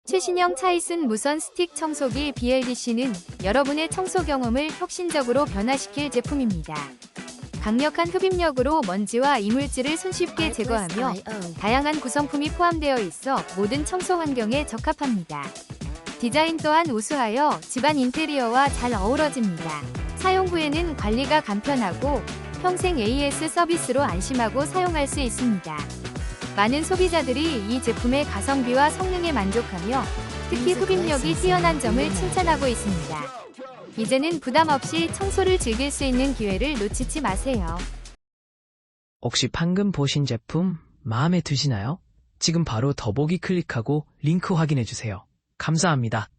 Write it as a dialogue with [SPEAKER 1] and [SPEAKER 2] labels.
[SPEAKER 1] 최신형 차이슨 무선 스틱 청소기 BLDC는 여러분의 청소 경험을 혁신적으로 변화시킬 제품입니다. 강력한 흡입력으로 먼지와 이물질을 손쉽게 제거하며 다양한 구성품이 포함되어 있어 모든 청소 환경에 적합합니다. 디자인 또한 우수하여 집안 인테리어와 잘 어우러집니다. 사용 후에는 관리가 간편하고 평생 AS 서비스로 안심하고 사용할 수 있습니다. 많은 소비자들이 이 제품의 가성비와 성능에 만족하며 특히 흡입력이 뛰어난 점을 칭찬하고 있습니다. 이제는 부담 없이 청소를 즐길 수 있는 기회를 놓치지 마세요.
[SPEAKER 2] 혹시 방금 보신 제품 마음에 드시나요? 지금 바로 더보기 클릭하고 링크 확인해주세요. 감사합니다.